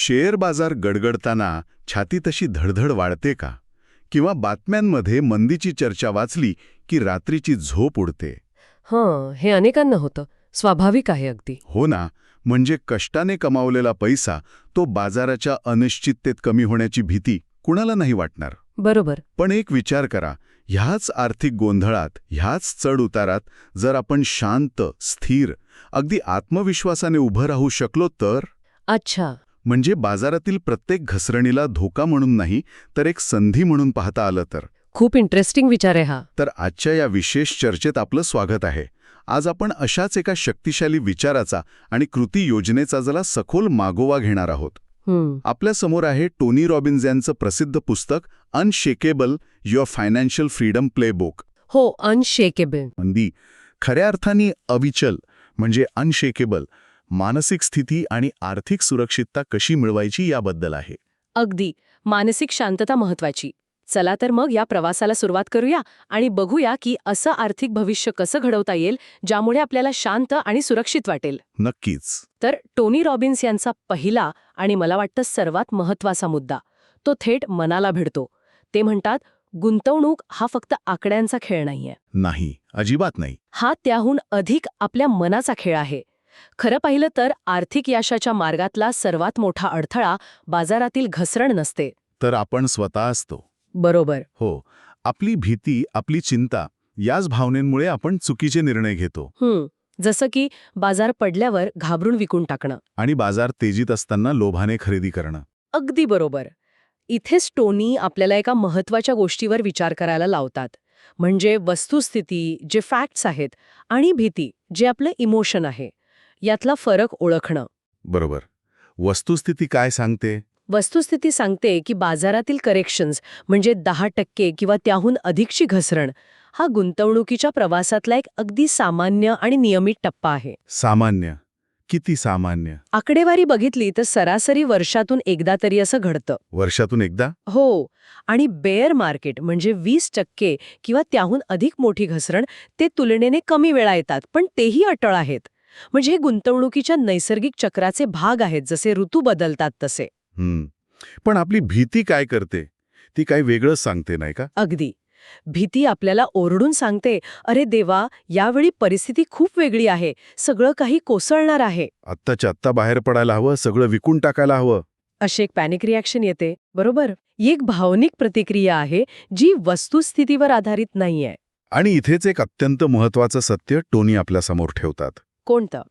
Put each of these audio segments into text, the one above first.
Share बाजार गडगडताना छाती तशी धडधड वाढते का? किंवा बातम्यांमध्ये मंदीची चर्चा वाचली की रात्रीची झोप उडते? हे अनेकांना होतं. स्वाभाविक आहे अगदी. हो ना, म्हणजे कष्टाने कमावलेला पैसा तो बाजाराच्या अनिश्चिततेत कमी होण्याची भीती कुणाला नाही वाटणार. बरोबर. पण एक विचार करा, ह्याच आर्थिक गोंधळात, ह्याच चढ उतारात जर आपण शांत, स्थिर, अगदी आत्मविश्वासाने उभं राहू शकलो तर? अच्छा. म्हणजे बाजारातील प्रत्येक घसरणीला धोका म्हणून नाही, तर एक संधी म्हणून पाहता आलं तर? खूप इंटरेस्टिंग विचार आहे हा. तर आजच्या या विशेष चर्चेत आपलं स्वागत आहे. आज आपण अशाच एका शक्तिशाली विचाराचा आणि कृती योजनेचा जरा सखोल मागोवा घेणार आहोत. आपल्या समोर आहे टोनी रॉबिन्स यांचं प्रसिद्ध पुस्तक unshakeable your financial freedom playbook. हो, अनशेकेबल. मंदी खऱ्या अर्थाने अविचल म्हणजे अनशेकेबल मानसिक स्थिती आणि आर्थिक सुरक्षितता कशी मिळवायची याबद्दल आहे. अगदी. मानसिक शांतता महत्वाची. चला तर मग या प्रवासाला सुरुवात करूया आणि बघूया की असं आर्थिक भविष्य कसं घडवता येईल ज्यामुळे आपल्याला शांत आणि सुरक्षित वाटेल. नक्कीच. तर टोनी रॉबिन्स यांचा पहिला आणि मला वाटतं सर्वात महत्वाचा मुद्दा तो थेट मनाला भिडतो. ते म्हणतात, गुंतवणूक हा फक्त आकड्यांचा खेळ नाहीये. नाही, अजिबात नाही. हा त्याहून अधिक आपल्या मनाचा खेळ आहे. खरं पाहिलं तर आर्थिक यशाच्या मार्गातला सर्वात मोठा अडथळा बाजारातील घसरण नसते, तर आपण स्वतः असतो. बरोबर. हो, आपली भीती, आपली चिंता याच भावनेमुळे आपण चुकीचे निर्णय घेतो. जसं की बाजार पडल्यावर घाबरून विकून टाकणं. आणि बाजार तेजीत असताना लोभाने खरेदी करणं. अगदी बरोबर. इथेच टोनी आपल्याला एका महत्वाच्या गोष्टीवर विचार करायला लावतात. म्हणजे वस्तुस्थिती, जे फॅक्ट्स आहेत, आणि भीती, जे आपलं इमोशन आहे, यातला फरक ओळखणं. बरोबर. वस्तुस्थिती काय सांगते? वस्तुस्थिती सांगते की बाजारातील करेक्शन्स म्हणजे 10% किंवा त्याहून अधिकची घसरण हा गुंतवणुकीच्या प्रवासातला एक अगदी सामान्य आणि नियमित टप्पा आहे. सामान्य? किती सामान्य? आकडेवारी बघितली तर सरासरी वर्षातून एकदा तरी असं घडतं. वर्षातून एकदा? हो. आणि बेअर मार्केट म्हणजे 20% किंवा त्याहून अधिक मोठी घसरण ते तुलनेने कमी वेळा येतात, पण तेही अटळ आहेत. म्हणजे हे गुंतवणुकीच्या नैसर्गिक चक्राचे भाग आहेत, जसे ऋतू बदलतात तसे. पण आपली भीती काय करते? ती काही वेगळंच सांगते, नाही का? अगदी. भीती आपल्याला ओरडून सांगते, अरे देवा, यावेळी परिस्थिती खूप वेगळी आहे, सगळं काही कोसळणार आहे. आत्ताच्या आत्ता बाहेर पडायला हवं, सगळं विकून टाकायला हवं. अशी एक पॅनिक रिॲक्शन येते, बरोबर? ही एक भावनिक प्रतिक्रिया आहे जी वस्तुस्थितीवर आधारित नाहीये. आणि इथेच एक अत्यंत महत्वाचं सत्य टोनी आपल्यासमोर ठेवतात. कोणतं?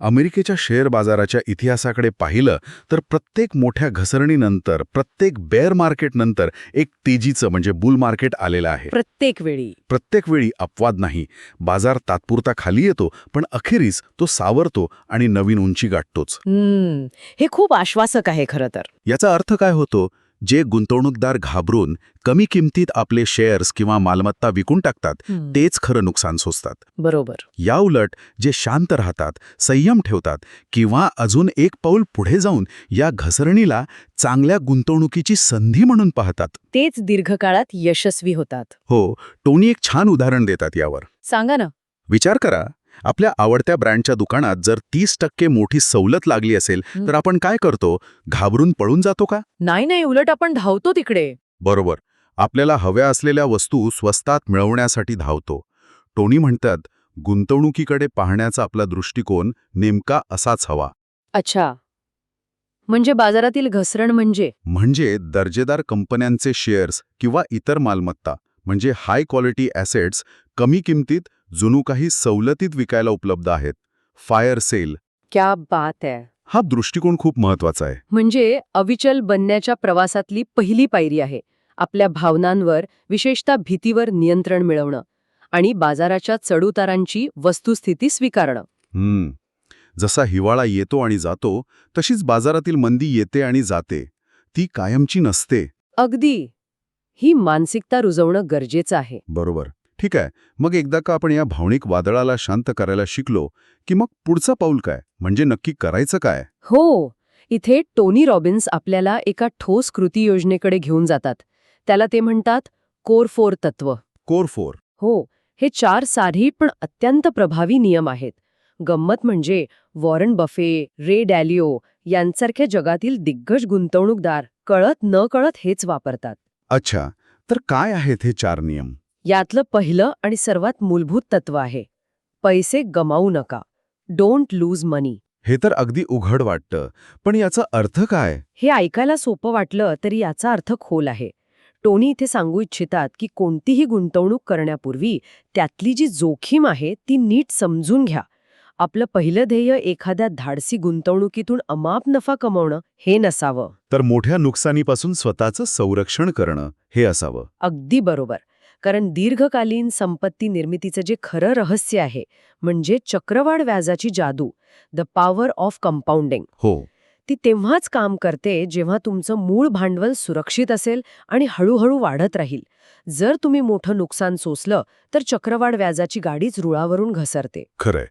अमेरिकेच्या शेअर बाजाराच्या इतिहासाकडे पाहिलं तर प्रत्येक मोठ्या घसरणीनंतर, प्रत्येक बेअर मार्केटनंतर एक तेजीचं म्हणजे बुल मार्केट आलेलं आहे. प्रत्येक वेळी अपवाद नाही. बाजार तात्पुरता खाली येतो, पण अखेरीस तो सावरतो आणि नवीन उंची गाठतोच. हे खूप आश्वासक आहे खरं तर. याचा अर्थ काय होतो? जे गुंतवणूकदार घाबरून कमी किमतीत आपले शेअर्स किंवा मालमत्ता विकून टाकतात, तेच खरं नुकसान सोसतात. बरोबर. या उलट जे शांत राहतात, संयम ठेवतात किंवा अजून एक पाऊल पुढे जाऊन या घसरणीला चांगल्या गुंतवणुकीची संधी म्हणून पाहतात, तेच दीर्घकाळात यशस्वी होतात. हो, टोनी एक छान उदाहरण देतात यावर. सांगा ना. विचार करा, आपल्या आवडत्या ब्रँडच्या दुकानात जर 30% मोठी सवलत लागली असेल तर आपण काय करतो? घाबरून पळून जातो का? नाही, उलट आपण धावतो तिकडे. बरोबर. आपल्याला हव्या असलेल्या वस्तू स्वस्तात मिळवण्यासाठी धावतो. टोनी म्हणतात, गुंतवणुकीकडे पाहण्याचा आपला दृष्टिकोन नेमका असाच हवा. अच्छा. म्हणजे बाजारातील घसरण म्हणजे दर्जेदार कंपन्यांचे शेअर्स किंवा इतर मालमत्ता म्हणजे हाय क्वालिटी ॲसेट्स कमी किमतीत जणू काही सवलतीत विकायला उपलब्ध आहेत. Fire sale. क्या बात आहे. हा दृष्टिकोन खूप महत्वाचा आहे. म्हणजे अविचल बनण्याच्या प्रवासातली पहिली पायरी आहे. आपल्या भावनांवर, विशेषतः भीतीवर नियंत्रण मिळवणं आणि बाजाराच्या चढउतारांची वस्तुस्थिती स्वीकारणं. जसा हिवाळा येतो आणि जातो, तशीच बाजारातील मंदी येते आणि जाते. ती कायमची नसते. अगदी. ही मानसिकता रुजवणं गरजेचं आहे. बरोबर. ठीक आहे, मग एकदा का आपण या भावनिक वादळाला शांत करायला शिकलो, की मग पुढचं पाऊल काय? म्हणजे नक्की करायचं काय? हो. इथे टोनी रॉबिन्स आपल्याला एका ठोस कृती योजनेकडे घेऊन जातात. त्याला ते म्हणतात कोर 4 तत्व. कोर 4. हो. हे 4 साधी पण अत्यंत प्रभावी नियम आहेत. गंमत म्हणजे वॉरन बफे, रे डॅलिओ यांसारख्या जगातील दिग्गज गुंतवणूकदार कळत न कळत हेच वापरतात. अच्छा, तर काय आहेत हे 4 नियम? यातलं पहिलं आणि सर्वात मूलभूत तत्व आहे, पैसे गमावू नका. Don't lose money. हे तर अगदी उघड वाटतं, पण याचा अर्थ काय? हे ऐकायला सोपं वाटलं तरी याचा अर्थ खोल आहे. टोनी इथे सांगू इच्छितात की कोणतीही गुंतवणूक करण्यापूर्वी त्यातली जी जोखीम आहे ती नीट समजून घ्या. आपलं पहिलं ध्येय एखाद्या धाडसी गुंतवणुकीतून अमाप नफा कमवणं हे नसावं. तर मोठ्या नुकसानीपासून स्वतःचं संरक्षण करणं हे असावं. अगदी बरोबर. कारण दीर्घकालीन संपत्ती निर्मितीचं जे खरं रहस्य आहे म्हणजे चक्रवाढ व्याजाची जादू, द पॉवर ऑफ कंपाऊंडिंग, हो. ती तेव्हाच काम करते जेव्हा तुमचं मूळ भांडवल सुरक्षित असेल आणि हळूहळू वाढत राहील. जर तुम्ही मोठं नुकसान सोसलं तर चक्रवाढ व्याजाची गाडीच रुळावरून घसरते. खरंय.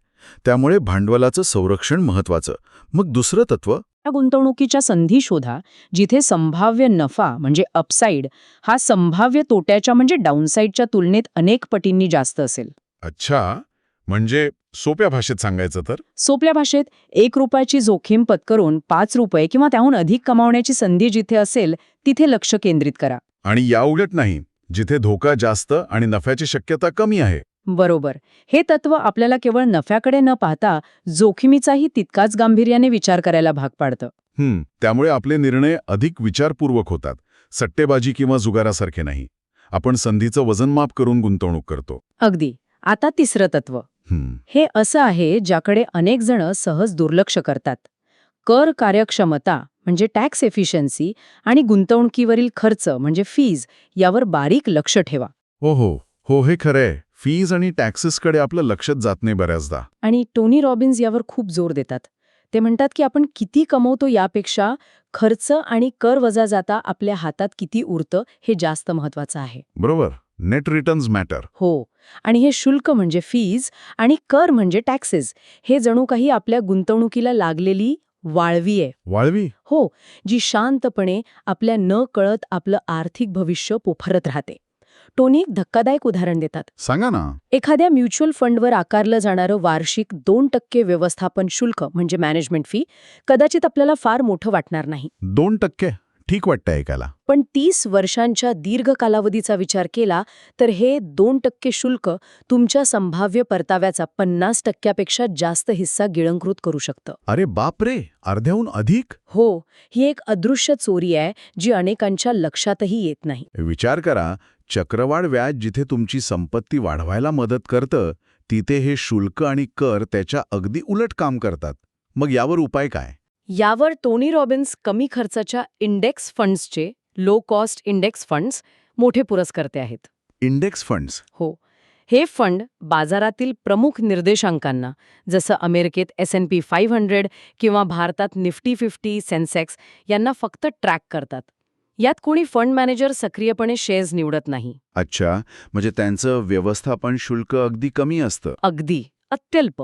त्यामुळे भांडवलाचं संरक्षण महत्वाचं. मग दुसरं तत्व? या गुंतवणुकीच्या संधी शोधा जिथे संभाव्य नफा म्हणजे अपसाईड हा संभाव्य तोट्याच्या म्हणजे डाऊनसाईडच्या तुलनेत अनेक पटींनी जास्त असेल. अच्छा, म्हणजे सोप्या भाषेत सांगायचं तर? सोप्या भाषेत 1 रुपयाची जोखीम पत्करून 5 रुपये किंवा त्याहून अधिक कमावण्याची संधी जिथे असेल तिथे लक्ष केंद्रित करा. आणि याउलट नाही, जिथे धोका जास्त आणि नफ्याची शक्यता कमी आहे. बरोबर. हे तत्व आपल्याला केवळ नफ्याकडे न पाहता जोखमीचाही तितकाच गांभीर्याने विचार करायला भाग पाडतं. त्यामुळे आपले निर्णय अधिक विचारपूर्वक होतात. सट्टेबाजी किंवा जुगारासारखे नाही. आपण संधीचं वजनमाप करून गुंतवणूक करतो. अगदी. आता तिसरं तत्व. हे असं आहे ज्याकडे अनेक जण सहज दुर्लक्ष करतात. कर कार्यक्षमता म्हणजे टॅक्स एफिशियन्सी आणि गुंतवणुकीवरील खर्च म्हणजे फीज यावर बारीक लक्ष ठेवा. हो, हे खरंय. फीज आणि टॅक्सेसकडे आपलं लक्षच जात नाही बऱ्याचदा. आणि टोनी रॉबिन्स यावर खूप जोर देतात. ते म्हणतात की आपण किती कमवतो यापेक्षा खर्च आणि कर वजा जाता आपल्या हातात किती उरतं हे जास्त महत्वाचं आहे. बरोबर. Net returns matter. हो. आणि हे शुल्क म्हणजे फीज आणि कर म्हणजे टॅक्सेस हे जणू काही आपल्या गुंतवणुकीला लागलेली वाळवी आहे. वाळवी? हो, जी शांतपणे आपल्या न कळत आपलं आर्थिक भविष्य पोफरत राहते. टोनी एक धक्कादायक उदाहरण देतात. सांगा ना. एखाद्या म्युच्युअल फंडवर आकारलं जाणारं वार्षिक 2% व्यवस्थापन शुल्क म्हणजे मॅनेजमेंट फी कदाचित आपल्याला फार मोठं वाटणार नाही. 2%? ठीक वाटतं ऐकायला. पण 30 वर्षांच्या दीर्घ कालावधीचा विचार केला तर हे 2% शुल्क तुमच्या संभाव्य परताव्याचा 50% जास्त हिस्सा गिळंकृत करू शकतं. अरे बापरे, अर्ध्याहून अधिक? हो, ही एक अदृश्य चोरी आहे जी अनेकांच्या लक्षातही येत नाही. विचार करा, चक्रवाढ व्याज जिथे तुमची संपत्ती वाढवायला मदत करतं, तिथे हे शुल्क आणि कर त्याच्या अगदी उलट काम करतात. मग यावर उपाय काय? यावर टोनी रॉबिन्स कमी खर्चाच्या इंडेक्स फंड्सचे, लो कॉस्ट इंडेक्स फंड्स, मोठे पुरस्कर्ते आहेत. Index funds? हो. हे फंड बाजारातील प्रमुख निर्देशांकांना जसं अमेरिकेत S&P 500 किंवा भारतात निफ्टी 50, सेन्सेक्स यांना फक्त ट्रॅक करतात. यात कोणी फंड मॅनेजर सक्रियपणे शेअर्स निवडत नाही. अच्छा, म्हणजे त्यांचं व्यवस्थापन शुल्क अगदी कमी असतं. अगदी अत्यल्प.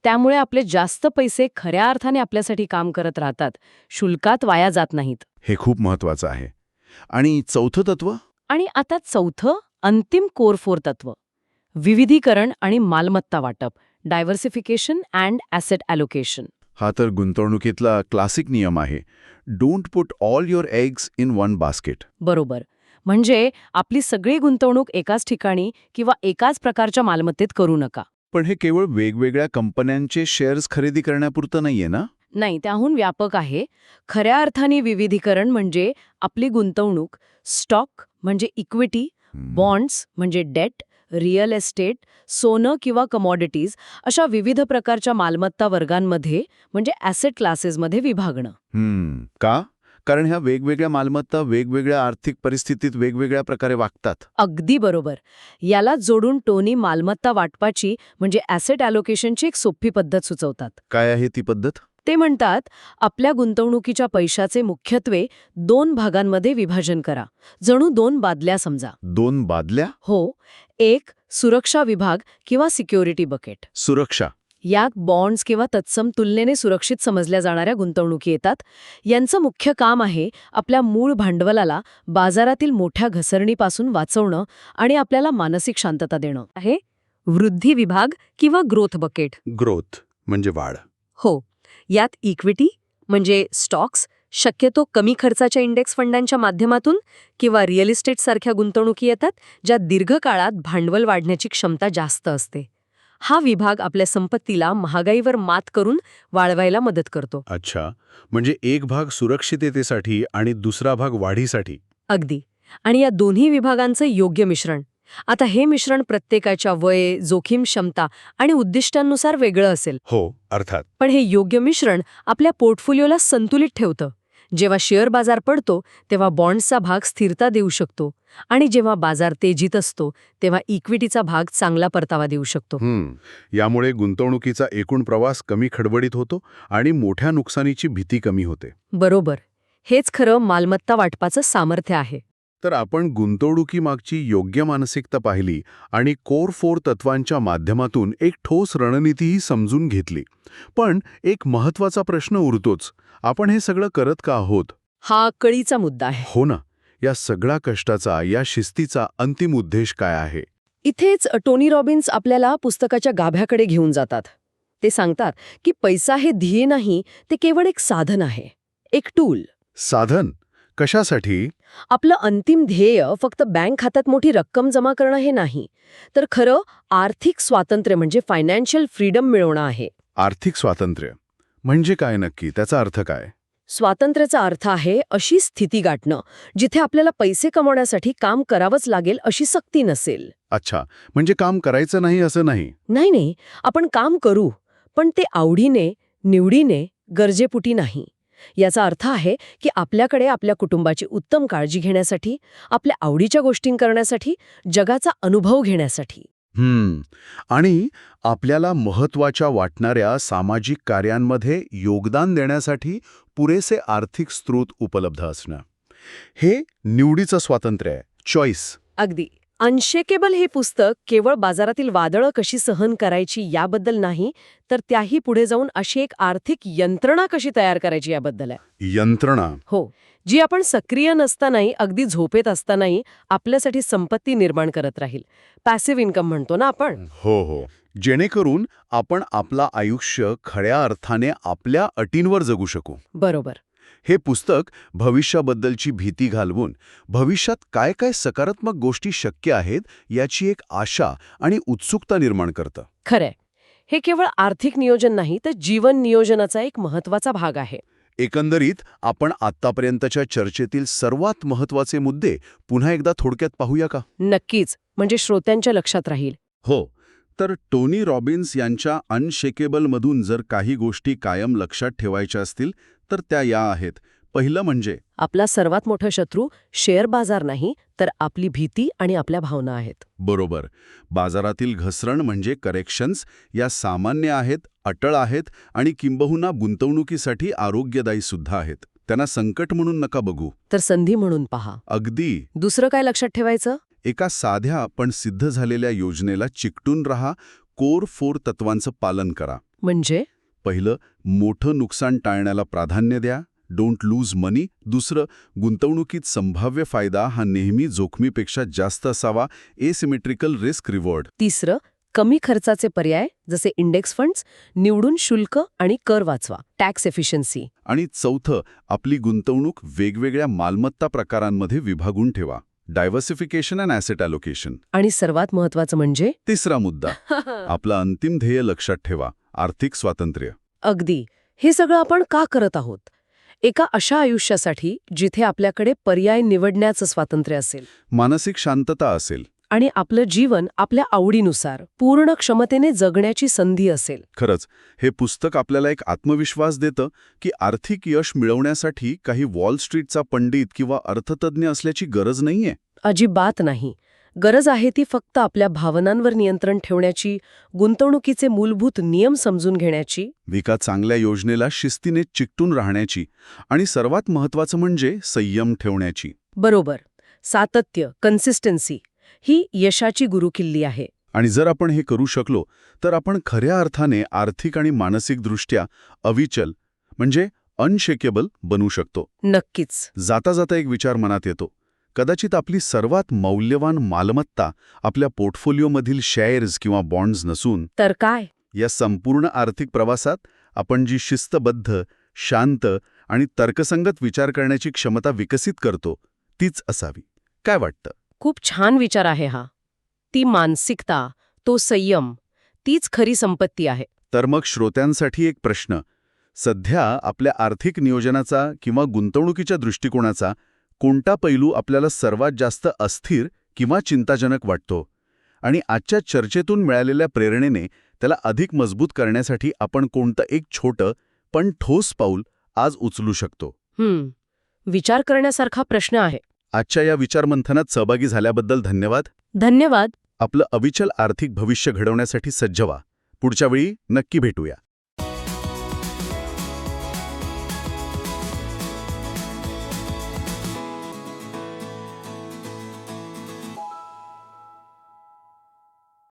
त्यामुळे आपले जास्त पैसे खऱ्या अर्थाने आपल्यासाठी काम करत राहतात, शुल्कात वाया जात नाहीत. हे खूप महत्वाचं आहे. आणि चौथं तत्व? आणि आता चौथं, अंतिम कोर 4 तत्व, विविधीकरण आणि मालमत्ता वाटप, डायव्हर्सिफिकेशन अँड ॲसेट ॲलोकेशन. हा तर गुंतवणुकीतला क्लासिक नियम आहे. Don't put all your eggs in one basket. बरोबर. म्हणजे आपली सगळी गुंतवणूक एकाच ठिकाणी किंवा एकाच प्रकारच्या मालमत्तेत करू नका. पण हे केवळ वेगवेगळ्या कंपन्यांचे शेअर्स खरेदी करण्यापुरतं नाहीये ना? नाही, त्याहून व्यापक आहे. खऱ्या अर्थाने विविधीकरण म्हणजे आपली गुंतवणूक स्टॉक म्हणजे इक्विटी, बॉन्ड्स म्हणजे डेट, रिअल एस्टेट, सोनं किंवा कमॉडिटीज अशा विविध प्रकारच्या मालमत्ता वर्गांमध्ये म्हणजे ॲसेट क्लासेसमध्ये विभागणं. का? कारण ह्या वेगवेगळ्या मालमत्ता वेगवेगळ्या आर्थिक परिस्थितीत वेगवेगळ्या प्रकारे वागतात. अगदी बरोबर. याला जोडून टोनी मालमत्ता वाटपाची म्हणजे ॲसेट ॲलोकेशनची एक सोपी पद्धत सुचवतात. काय आहे ती पद्धत? ते म्हणतात, आपल्या गुंतवणुकीच्या पैशाचे मुख्यत्वे 2 भागांमध्ये विभाजन करा. जणू 2 बादल्या समजा. 2 बादल्या? हो. एक सुरक्षा विभाग किंवा सिक्युरिटी बकेट. सुरक्षा. यात बॉन्ड्स किंवा तत्सम तुलनेने सुरक्षित समजल्या जाणाऱ्या गुंतवणुकी येतात. यांचं मुख्य काम आहे आपल्या मूळ भांडवलाला बाजारातील मोठ्या घसरणीपासून वाचवणं आणि आपल्याला मानसिक शांतता देणं. आहे वृद्धी विभाग किंवा ग्रोथ बकेट. ग्रोथ म्हणजे वाढ. हो, यात इक्विटी म्हणजे स्टॉक्स, शक्यतो कमी खर्चाच्या इंडेक्स फंडांच्या माध्यमातून किंवा रिअल इस्टेट सारख्या गुंतवणुकी येतात, ज्यात दीर्घकाळात भांडवल वाढण्याची क्षमता जास्त असते. हा विभाग आपल्या संपत्तीला महागाईवर मात करून वाढवायला मदत करतो. अच्छा, म्हणजे एक भाग सुरक्षिततेसाठी आणि दुसरा भाग वाढीसाठी. अगदी. आणि या दोन्ही विभागांचं योग्य मिश्रण. आता हे मिश्रण प्रत्येकाच्या वय, जोखीम क्षमता आणि उद्दिष्टांनुसार वेगळं असेल. हो, अर्थात. पण हे योग्य मिश्रण आपल्या पोर्टफोलिओला संतुलित ठेवतं. जेव्हा शेअर बाजार पडतो तेव्हा बॉन्ड्सचा भाग स्थिरता देऊ शकतो आणि जेव्हा बाजार तेजीत असतो तेव्हा इक्विटीचा भाग चांगला परतावा देऊ शकतो. यामुळे गुंतवणुकीचा एकूण प्रवास कमी खडबडीत होतो आणि मोठ्या नुकसानीची भीती कमी होते. बरोबर. हेच खरं मालमत्ता वाटपाचं सामर्थ्य आहे. तर आपण गुंतवणुकीमागची योग्य मानसिकता पाहिली आणि कोर 4 तत्वांच्या माध्यमातून एक ठोस रणनीतीही समजून घेतली. पण एक महत्त्वाचा प्रश्न उरतोच, आपण हे सगळं करत का आहोत? हा कळीचा मुद्दा आहे. हो ना, या सगळ्या कष्टाचा, या शिस्तीचा अंतिम उद्देश काय आहे? इथेच टोनी रॉबिन्स आपल्याला पुस्तकाच्या गाभ्याकडे घेऊन जातात. ते सांगतात की पैसा हे ध्येय नाही, ते केवळ एक साधन आहे, एक टूल. साधन? कशासाठी? आपलं अंतिम ध्येय फक्त बँक खात्यात मोठी रक्कम जमा करणं हे नाही, तर खरं आर्थिक स्वातंत्र्य म्हणजे फायनान्शियल फ्रीडम मिळवणं आहे. आर्थिक स्वातंत्र्य म्हणजे काय नक्की? त्याचा अर्थ काय? स्वातंत्र्याचा अर्थ आहे अशी स्थिती गाठणं जिथे आपल्याला पैसे कमवण्यासाठी काम करावंच लागेल अशी सक्ती नसेल. अच्छा, म्हणजे काम करायचं नाही असं नाही. नाही, आपण काम करू, पण ते आवडीने, निवडीने, गरजेपुटी नाही. याचा अर्थ आहे की आपल्याकडे आपल्या कुटुंबाची उत्तम काळजी घेण्यासाठी, आपल्या आवडीच्या गोष्टी करण्यासाठी, जगाचा अनुभव घेण्यासाठी. आणि आपल्याला महत्त्वाच्या वाटणाऱ्या सामाजिक कार्यांमध्ये योगदान देण्यासाठी पुरेसे आर्थिक स्रोत उपलब्ध असणं. हे निवडीचं स्वातंत्र्य आहे, चॉईस. अगदी. अनशेकेबल हे पुस्तक केवळ बाजारातील वादळं कशी सहन करायची याबद्दल नाही, तर त्याही पुढे जाऊन अशी एक आर्थिक यंत्रणा कशी तयार करायची याबद्दल आहे. यंत्रणा? हो, जी आपण सक्रिय नसतानाही, अगदी झोपेत असतानाही आपल्यासाठी संपत्ती निर्माण करत राहील. पॅसिव्ह इन्कम म्हणतो ना आपण. हो, जेणेकरून आपण आपलं आयुष्य खऱ्या अर्थाने आपल्या अटींवर जगू शकू. बरोबर. हे पुस्तक भविष्याबद्दलची भीती घालवून भविष्यात काय काय सकारात्मक गोष्टी शक्य आहेत याची एक आशा आणि उत्सुकता निर्माण करतं. खरंय. हे केवळ आर्थिक नियोजन नाही, तर जीवन नियोजनाचा एक महत्त्वाचा भाग आहे. एकंदरीत आपण आत्तापर्यंतच्या चर्चेतील सर्वात महत्त्वाचे मुद्दे पुन्हा एकदा थोडक्यात पाहूया का? नक्कीच. म्हणजे श्रोत्यांच्या लक्षात राहील. हो. तर टोनी रॉबिन्स यांच्या अनशेकेबलमधून जर काही गोष्टी कायम लक्षात ठेवायच्या असतील तर त्या या आहेत. पहिलं म्हणजे आपला सर्वात मोठा शत्रू शेअर बाजार नाही, तर आपली भीती आणि आपल्या भावना आहेत. बरोबर. बाजारातील घसरण म्हणजे करेक्शन्स या सामान्य आहेत, अटळ आहेत आणि किंबहुना गुंतवणुकीसाठी आरोग्यदायी सुद्धा आहेत. त्यांना संकट म्हणून नका बघू, तर संधी म्हणून पहा. अगदी. दुसरं काय लक्षात ठेवायचं? एका साध्या पण सिद्ध झालेल्या योजनेला चिकटून राहा, कोर 4 तत्वांचं पालन करा. म्हणजे पहिलं, मोठं नुकसान टाळण्याला प्राधान्य द्या, डोंट लूज मनी. दुसरं, गुंतवणुकीत संभाव्य फायदा हा नेहमी जोखमीपेक्षा जास्त असावा, एसिमेट्रिकल रिस्क रिवॉर्ड. तिसरं, कमी खर्चाचे पर्याय जसे इंडेक्स फंड्स निवडून शुल्क आणि कर वाचवा, टॅक्स एफिशियन्सी. आणि चौथं, आपली गुंतवणूक वेगवेगळ्या मालमत्ता प्रकारांमध्ये विभागून ठेवा, डायव्हर्सिफिकेशन अँड ॲसेट ॲलोकेशन. आणि सर्वात महत्वाचं म्हणजे तिसरा मुद्दा, आपलं अंतिम ध्येय लक्षात ठेवा, आर्थिक स्वातंत्र्य. अगदी. हे सगळं आपण का करत आहोत? एका अशा आयुष्यासाठी जिथे आपल्याकडे पर्याय निवडण्याचं स्वातंत्र्य असेल, मानसिक शांतता असेल आणि आपलं जीवन आपल्या आवडीनुसार पूर्ण क्षमतेने जगण्याची संधी असेल. खरंच, हे पुस्तक आपल्याला एक आत्मविश्वास देतं की आर्थिक यश मिळवण्यासाठी काही वॉल स्ट्रीटचा पंडित किंवा अर्थतज्ञ असल्याची गरज नाहीये. अजिबात नाही. गरज आहे ती फक्त आपल्या भावनांवर नियंत्रण ठेवण्याची, गुंतवणुकीचे मूलभूत नियम समजून घेण्याची, एका चांगल्या योजनेला शिस्तीने चिकटून राहण्याची आणि सर्वात महत्त्वाचं म्हणजे संयम ठेवण्याची. बरोबर. सातत्य, कन्सिस्टन्सी ही यशाची गुरुकिल्ली आहे. आणि जर आपण हे करू शकलो तर आपण खऱ्या अर्थाने आर्थिक आणि मानसिकदृष्ट्या अविचल म्हणजे अनशेकेबल बनू शकतो. नक्कीच. जाता जाता एक विचार मनात येतो, कदाचित आपली सर्वात मौल्यवान मालमत्ता आपल्या पोर्टफोलिओमधील शेअर्स किंवा बॉन्ड्स नसून तर काय? या संपूर्ण आर्थिक प्रवासात आपण जी शिस्तबद्ध, शांत आणि तर्कसंगत विचार करण्याची क्षमता विकसित करतो तीच असावी. काय वाटतं? खूप छान विचार आहे हा. ती मानसिकता, तो संयम, तीच खरी संपत्ती आहे. तर मग श्रोत्यांसाठी एक प्रश्न. सध्या आपल्या आर्थिक नियोजनाचा किंवा गुंतवणुकीच्या दृष्टिकोनाचा कोणता पैलू आपल्याला सर्वात जास्त अस्थिर किंवा चिंताजनक वाटतो? आणि आजच्या चर्चेतून मिळालेल्या प्रेरणेने त्याला अधिक मजबूत करण्यासाठी आपण कोणतं एक छोटं पण ठोस पाऊल आज उचलू शकतो? विचार करण्यासारखा प्रश्न आहे. आजच्या या विचारमंथनात सहभागी झाल्याबद्दल धन्यवाद. धन्यवाद. आपलं अविचल आर्थिक भविष्य घडवण्यासाठी सज्ज व्हा. पुढच्या वेळी नक्की भेटूया.